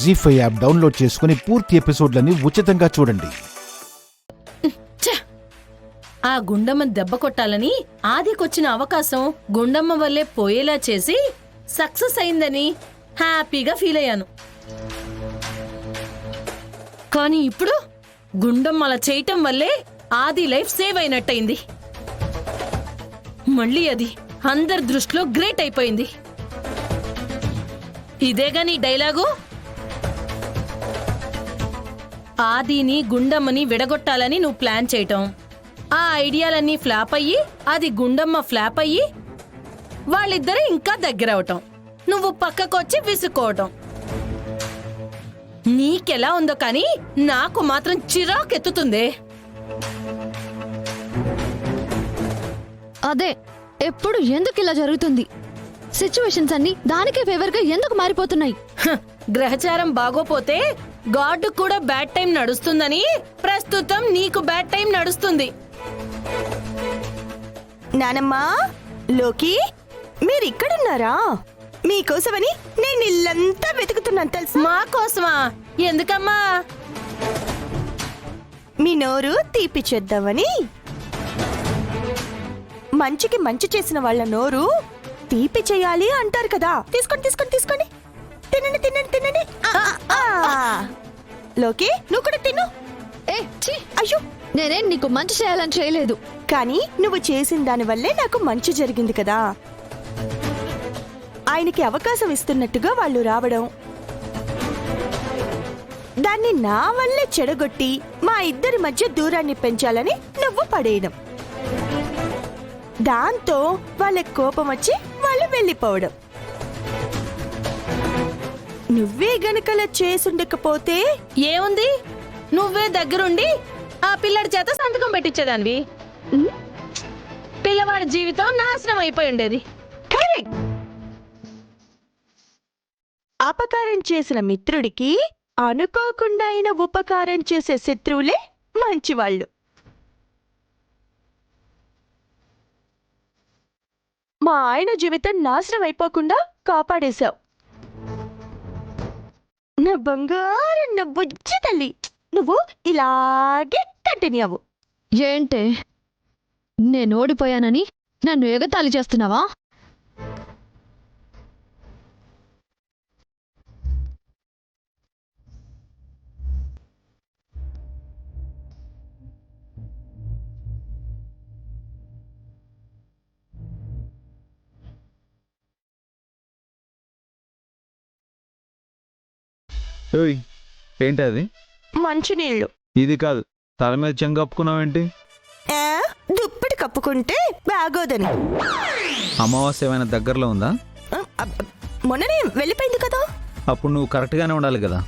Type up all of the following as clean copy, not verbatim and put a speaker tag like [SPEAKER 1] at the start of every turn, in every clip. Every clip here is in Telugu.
[SPEAKER 1] జీ5 యాప్ డౌన్లోడ్ చేసుకుని పూర్తి ఎపిసోడ్లని ఉచితంగా చూడండి.
[SPEAKER 2] ఆ గుండమ్మని దెబ్బ కొట్టాలని ఆదికొచ్చిన అవకాశం గుండమ్మ వల్లే పోయేలా చేసి సక్సెస్ అయిందని హ్యాపీగా ఫీల్ అయ్యాను. కానీ ఇప్పుడు గుండమ్మ అలా చేయటం వల్లే ఆది లైఫ్ సేవ్ అయినట్టయింది. మళ్ళీ అది అందరి దృష్టిలో గ్రేట్ అయిపోయింది. ఇదేగా నీ డైలాగు? ఆదిని గుండమ్మని విడగొట్టాలని నువ్వు ప్లాన్ చేయటం, ఆ ఐడియాలన్నీ ఫ్లాప్ అయ్యి అది గుండమ్మ ఫ్లాప్ అయ్యి వాళ్ళిద్దరూ ఇంకా దగ్గరవటం, నువ్వు పక్కకొచ్చి విసుక్కోవటం. నీకెలా ఉందో కానీ నాకు మాత్రం చిరాకెత్తుతుందే.
[SPEAKER 3] అదే ఎప్పుడు ఎందుకు ఇలా జరుగుతుంది? సిచ్యువేషన్స్ అన్ని దానికే ఫేవర్ గా ఎందుకు మారిపోతున్నాయి?
[SPEAKER 2] గ్రహచారం బాగోపోతే గాడ్ కూడా బ్యాడ్ టైం నడుస్తుందని ప్రస్తుతం నీకు బ్యాడ్ టైం నడుస్తుంది.
[SPEAKER 4] నానమ్మా, లోకి, మీరిక్కడున్నారా? మీకోసమని నేను ఇల్లంతా వెతుకుతున్నాను తెలుసా?
[SPEAKER 2] మా కోసమా? ఎందుకమ్మా?
[SPEAKER 4] మీ నోరు తీపిచేద్దామని. మంచికి మంచి చేసిన వాళ్ళ నోరు తీపి చేయాలి అంటారు కదా. తీసుకోండి తీసుకోండి తీసుకోండి, తినండి తినండి తినండి. లోకి, నువ్వు కూడా తిను.
[SPEAKER 3] ఏ ఛీ!
[SPEAKER 4] అయ్యో,
[SPEAKER 3] నేనేం నీకు మంచి చేయాలని చేయలేదు.
[SPEAKER 4] కానీ నువ్వు చేసిన దానివల్లే నాకు మంచి జరిగింది కదా. ఆయనకి అవకాశం ఇస్తున్నట్టుగా వాళ్ళు రావడం, దాన్ని నా వల్లే చెడగొట్టి మా ఇద్దరి మధ్య దూరాన్ని పెంచాలని నువ్వు పడేయడం, దాంతో వాళ్ళకి కోపం వచ్చి వాళ్ళు వెళ్ళిపోవడం. నువ్వే గనకలా చేసుండకపోతే
[SPEAKER 2] ఏముంది, నువ్వే దగ్గరుండి ఆ పిల్లడి చేత సంతకం పెట్టించేదానివి. పిల్లవాడి జీవితం నాశనం అయిపోయి ఉండేది.
[SPEAKER 4] అపకారం చేసిన మిత్రుడికి అనుకోకుండా అయిన ఉపకారం చేసే శత్రువులే మంచివాళ్ళు. మా ఆయన జీవితం నాశనం అయిపోకుండా కాపాడేశావు. నా బంగారు, నా బుజ్జి తల్లి, నువ్వు ఇలాగే కంటిన్యూ అవ్వు.
[SPEAKER 3] ఏంటే, నేను ఓడిపోయానని నన్ను ఎగతాళి చేస్తున్నావా?
[SPEAKER 5] ఏంటి అది?
[SPEAKER 4] మంచినీళ్ళు.
[SPEAKER 5] ఇది కాదు, తల మీద చెంగు కప్పుకున్నావేంటి?
[SPEAKER 4] దుప్పటి కప్పుకుంటే బాగోదని.
[SPEAKER 5] అమావాస్య ఏమైనా దగ్గరలో ఉందా?
[SPEAKER 4] మొన్ననే వెళ్ళిపోయింది కదా.
[SPEAKER 5] అప్పుడు నువ్వు కరెక్ట్గానే ఉండాలి కదా.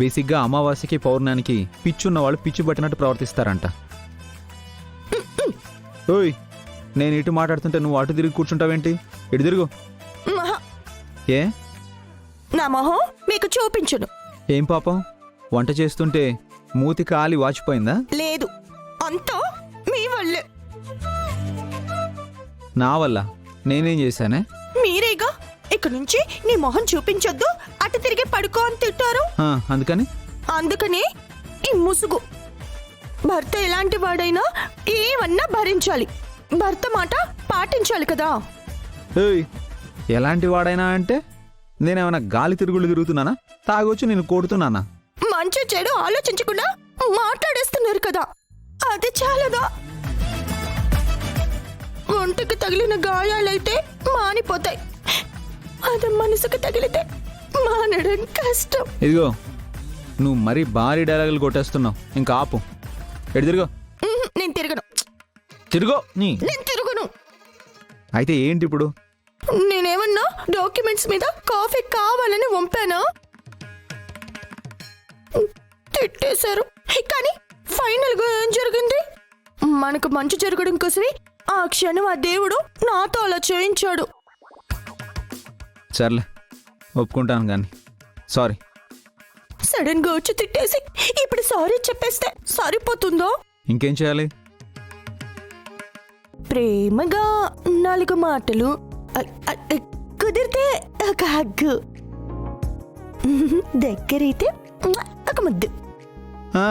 [SPEAKER 5] బేసిక్గా అమావాస్యకి పౌర్ణానికి పిచ్చున్న వాళ్ళు పిచ్చి పట్టినట్టు ప్రవర్తిస్తారంట. ఓయ్, నేను ఇటు మాట్లాడుతుంటే నువ్వు అటు తిరిగి కూర్చుంటావేంటి? ఇటు తిరుగు. ఏ
[SPEAKER 4] నా మొహం మీకు చూపించును.
[SPEAKER 5] ఏం పాపం, వంట చేస్తుంటే మూతి కాలి వాచిపోయిందా?
[SPEAKER 4] లేదు, అంతా మీ వల్లే.
[SPEAKER 5] నా వల్ల? నేనేం చేశానే?
[SPEAKER 4] మీరేగా ఇక నుంచి నీ మొహం చూపించొద్దు, అటు తిరిగి పడుకో అని తిట్టారు.
[SPEAKER 5] అందుకని
[SPEAKER 4] అందుకని ఈ ముసుగు. భర్త ఎలాంటి వాడైనా ఏమన్నా భరించాలి, భర్త మాట పాటించాలి కదా.
[SPEAKER 5] ఏయ్, ఎలాంటి వాడైనా అంటే నేనేమైనా గాలి తిరుగుళ్ళు తిరుగుతున్నానా? తాగొచ్చి నేను కొడుతున్నానా?
[SPEAKER 4] మంచి చెడు ఆలోచించకుండా మాట్లాడేస్తున్నారు కదా, అది చాలదా? ఒంటికి తగిలిన గాయాలైతే మానిపోతాయి, అది మనసుకు తగిలితే మానడం కష్టం.
[SPEAKER 5] ఇదిగో, నువ్వు మరీ భారీ డైలాగులు కొట్టేస్తున్నావు, ఇంకా ఆపు. ఎడు తిరుగో.
[SPEAKER 4] నేను తిరగను.
[SPEAKER 5] తిరుగో.
[SPEAKER 4] నేను తిరుగును.
[SPEAKER 5] అయితే ఏంటి ఇప్పుడు?
[SPEAKER 4] నేనేమన్నా డాక్యుమెంట్స్ మీద కాఫీ కావాలని వంపానా? తిట్టేశారు. కానీ ఫైనల్ గా ఏం జరిగింది? మనకు మంచి జరగడం కోసమే ఆ క్షణం ఆ దేవుడు నాతో అలా చేయించాడు.
[SPEAKER 5] సర్లే, ఒప్పుకుంటాను కానీ సారీ.
[SPEAKER 4] సడన్ గా వచ్చి తిట్టేసి ఇప్పుడు సారీ చెప్పేస్తే సరిపోతుందో?
[SPEAKER 5] ఇంకేం చేయాలి?
[SPEAKER 4] ప్రేమగా 4 మాటలు, కుదిరితే ఒక హగ్గు, దగ్గరైతే ఒక ముద్దు.
[SPEAKER 5] ఆ,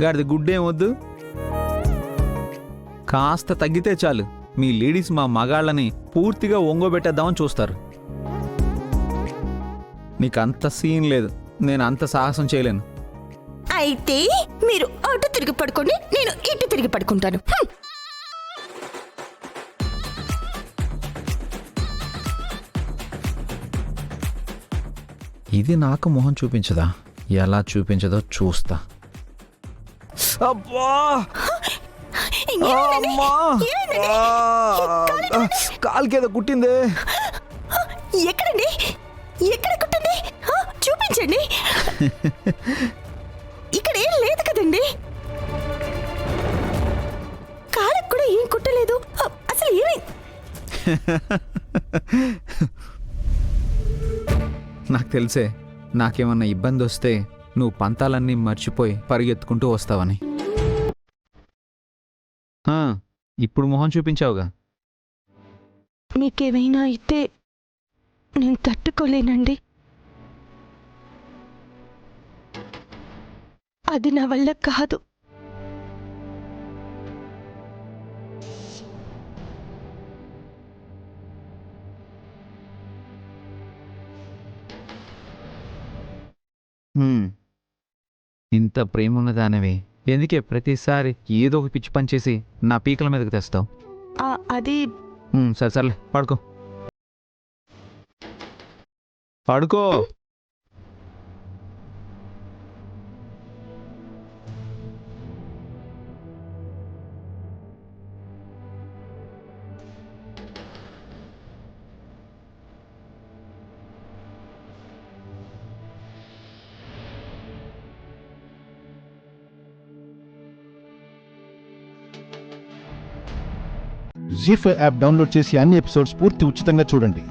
[SPEAKER 5] గాడిది గుడ్డేం వద్దు. కాస్త తగ్గితే చాలు మీ లేడీస్ మా మగాళ్ళని పూర్తిగా ఒంగోబెట్టేద్దామని చూస్తారు. నీకు అంత సీన్ లేదు, నేను అంత సాహసం చేయలేను.
[SPEAKER 4] అయితే మీరు అటు తిరిగి పడుకోండి, నేను ఇటు తిరిగి పడుకుంటాను.
[SPEAKER 5] ఇది నాకు మొహం చూపించదా? ఎలా చూపించదో చూస్తా. అబ్బా!
[SPEAKER 4] ఏమైందండి?
[SPEAKER 5] అమ్మా!
[SPEAKER 4] ఏమైందండి?
[SPEAKER 5] కాలుకేదో కుట్టిందే.
[SPEAKER 4] ఎక్కడండి? ఎక్కడ కుట్టింది? చూపించండి. ఇక్కడ ఏం లేదు కదండి. కాళ్ళకు కూడా ఏం కుట్టలేదు. అసలు ఏమై
[SPEAKER 5] నాకు తెలుసే, నాకేమన్నా ఇబ్బంది వస్తే నువ్వు పంతాలన్నీ మర్చిపోయి పరిగెత్తుకుంటూ వస్తావని. ఇప్పుడు మొహం చూపించావుగా.
[SPEAKER 4] మీకేమైనా అయితే నేను తట్టుకోలేనండి. అది నా వల్ల కాదు.
[SPEAKER 5] ఇంత ప్రేమ ఉన్నదానివి ఎందుకే ప్రతిసారి ఏదో ఒక పిచ్చి పని చేసి నా పీకల మీదకి తెస్తావు?
[SPEAKER 4] అది
[SPEAKER 5] సరే సర్లే, పడుకో పడుకో.
[SPEAKER 1] జీ5 యాప్ డౌన్లోడ్ చేసి అన్ని ఎపిసోడ్స్ పూర్తి ఉచితంగా చూడండి.